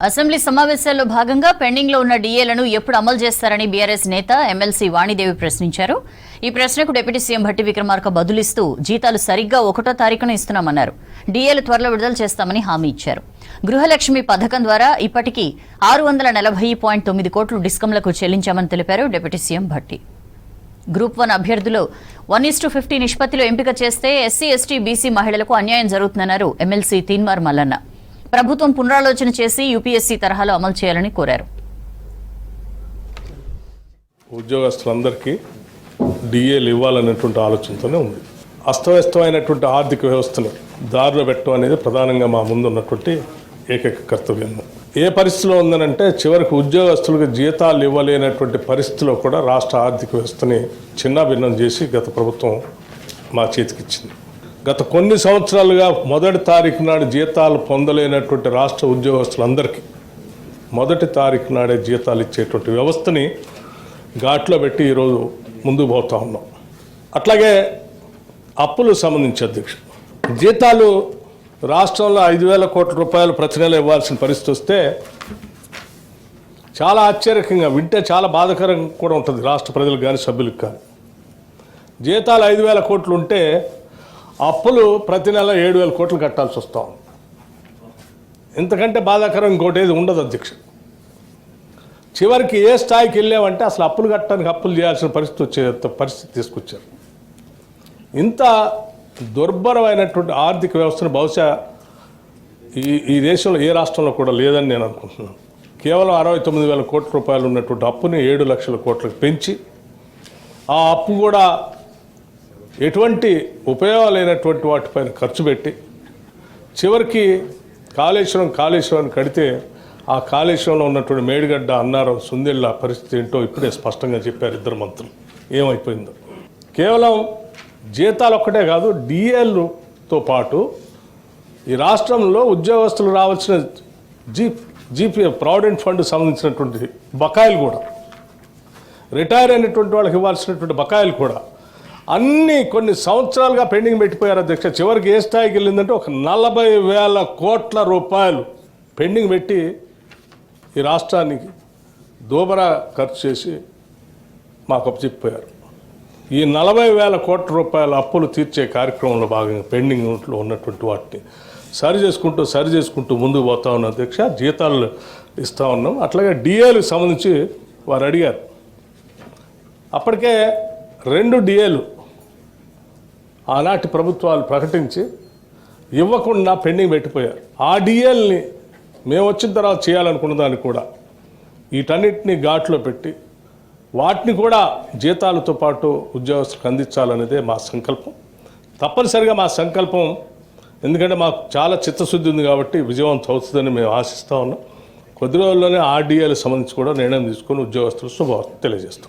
Assembly సమావేశాల్లో భాగంగా pending లో ఉన్న డీఏలను ఎప్పుడు అమలు చేస్తారని బీఆర్ఎస్ నేత ఎమ్మెల్సీ వాణిదేవి ప్రశ్నించారు. ఈ ప్రశ్నకు డిప్యూటీ సీఎం భట్టి విక్రమార్క బదులిస్తూ జీతాలు సరిగ్గా 1వ తారీఖున ఇస్తున్నామన్నారు. డీఏలు త్వరలో విడుదల చేస్తామని హామీ ఇచ్చారు. గృహలక్ష్మి పథకం ద్వారా ఇప్పటికీ 640.9 కోట్లు డిస్కంలకు చెల్లించామని తెలిపారు డిప్యూటీ సీఎం భట్టి. గ్రూప్ 1 అభ్యర్థులు 1:50 నిష్పత్తిలో ఎంపిక చేస్తే ఎస్సీ ఎస్టీ బీసీ మహిళలకు అన్యాయం జరుగుతుందన్నారు ఎమ్మెల్సీ తీన్మార్ మల్లన్న. ప్రభుత్వం పునరాలోచన చేసి యూపీఎస్సీ తరహాలో అమలు చేయాలని కోరారు. ఉద్యోగస్తులందరికీ డిఏలు ఇవ్వాలనేటువంటి ఆలోచనతోనే ఉంది. అస్తవ్యస్తమైనటువంటి ఆర్థిక వ్యవస్థను దారిలో పెట్టడం అనేది ప్రధానంగా మా ముందు ఉన్నటువంటి ఏకైక కర్తవ్యం. ఏ పరిస్థితిలో ఉందనంటే చివరికి ఉద్యోగస్తులకు జీతాలు ఇవ్వలేనటువంటి పరిస్థితిలో కూడా రాష్ట్ర ఆర్థిక వ్యవస్థని చిన్నాభిన్నం చేసి గత ప్రభుత్వం మా చేతికిచ్చింది. గత కొన్ని సంవత్సరాలుగా 1వ తారీఖు నాడు జీతాలు పొందలేనటువంటి రాష్ట్ర ఉద్యోగస్తులందరికీ 1వ తారీఖు నాడే జీతాలు ఇచ్చేటువంటి వ్యవస్థని ఘాట్లో పెట్టి ఈరోజు ముందుకు పోతా ఉన్నాం. అట్లాగే అప్పులకు సంబంధించి అధ్యక్షుడు జీతాలు రాష్ట్రంలో 5,000 కోట్ల రూపాయలు ప్రతి నెల ఇవ్వాల్సిన పరిస్థితి వస్తే చాలా ఆశ్చర్యకంగా వింటే చాలా బాధాకరంగా కూడా ఉంటుంది రాష్ట్ర ప్రజలకు కానీ సభ్యులకు కానీ. జీతాలు 5,000 కోట్లు ఉంటే అప్పులు ప్రతి నెల 7,000 కోట్లు కట్టాల్సి వస్తాం. ఇంతకంటే బాధాకరం ఇంకోటి ఏది ఉండదు అధ్యక్ష. చివరికి ఏ స్థాయికి వెళ్ళామంటే అసలు అప్పులు కట్టడానికి అప్పులు చేయాల్సిన పరిస్థితి తీసుకొచ్చారు. ఇంత దుర్భరమైనటువంటి ఆర్థిక వ్యవస్థను బహుశా ఈ దేశంలో ఏ రాష్ట్రంలో కూడా లేదని నేను అనుకుంటున్నాను. కేవలం 69,000 కోట్ల రూపాయలు ఉన్నటువంటి అప్పుని 7 లక్షల కోట్లకు పెంచి ఆ అప్పు కూడా ఎటువంటి ఉపయోగం లేనటువంటి వాటిపైన ఖర్చు పెట్టి చివరికి కాళేశ్వరం కడితే ఆ కాళేశ్వరంలో ఉన్నటువంటి మేడిగడ్డ అన్నారం సుందెళ్ళ పరిస్థితి ఏంటో ఇప్పుడే స్పష్టంగా చెప్పారు ఇద్దరు మంత్రులు. ఏమైపోయిందో కేవలం జీతాలు ఒక్కటే కాదు, డిఏలతో పాటు ఈ రాష్ట్రంలో ఉద్యోగస్తులు రావాల్సిన జీపీఎఫ్ ప్రావిడెంట్ ఫండ్ సంబంధించినటువంటి బకాయిలు కూడా, రిటైర్ అయినటువంటి వాళ్ళకి ఇవ్వాల్సినటువంటి బకాయిలు కూడా అన్నీ కొన్ని సంవత్సరాలుగా పెండింగ్ పెట్టిపోయారు అధ్యక్ష. చివరికి ఏ స్థాయికి వెళ్ళిందంటే ఒక 40,000 కోట్ల రూపాయలు పెండింగ్ పెట్టి ఈ రాష్ట్రానికి దోబరా ఖర్చు చేసి మాకు అప్పచెప్పిపోయారు. ఈ 40,000 కోట్ల రూపాయల అప్పులు తీర్చే కార్యక్రమంలో భాగంగా పెండింగ్లో ఉన్నటువంటి వాటిని సరి చేసుకుంటూ ముందుకు పోతా ఉన్నాం అధ్యక్ష. జీతాలు ఇస్తూ ఉన్నాం. అట్లాగే డిఏలకు సంబంధించి వారు అడిగారు. అప్పటికే 2 డిఏలు ఆనాటి ప్రభుత్వాలు ప్రకటించి ఇవ్వకుండా పెండింగ్ పెట్టిపోయారు. ఆ డిఏల్ని మేము వచ్చిన తర్వాత చేయాలనుకున్న దాన్ని కూడా వీటన్నిటిని ఘాట్లో పెట్టి వాటిని కూడా జీతాలతో పాటు ఉద్యోగస్తులకు అందించాలనేదే మా సంకల్పం. తప్పనిసరిగా మా సంకల్పం, ఎందుకంటే మాకు చాలా చిత్తశుద్ధి ఉంది కాబట్టి విజయవంతం అవుతుందని మేము ఆశిస్తూ ఉన్నాం. కొద్ది రోజుల్లోనే ఆ డిఏలకు సంబంధించి కూడా నిర్ణయం తీసుకొని ఉద్యోగస్తులు శుభవార్త తెలియజేస్తాం.